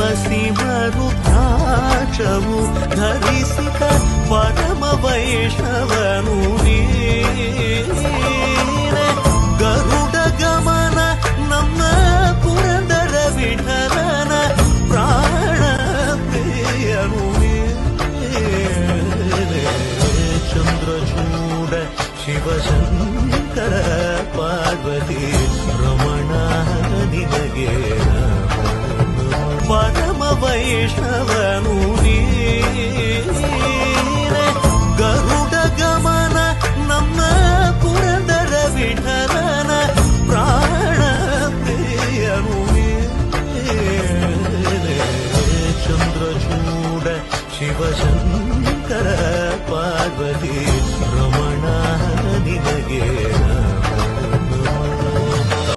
ಶಿವಸಿಮರುದ್ರಾಕ್ಷವು ಧರಿಸಿದ ಪರಮ ವೈಷ್ಣವನು ನೀನೆ. ಗರುಡ ಗಮನ ನಮ್ಮ ಪುರಂದರ ವಿಠಲನ ಪ್ರಾಣ ಪ್ರಿಯನು ನೀನೆ. ಚಂದ್ರಚೂಡ ಶಿವಶಂಕರ ಪಾರ್ವತಿ ರಮಣ ನಿನಗೆ ಪರಮ ವೈಷ್ಣವ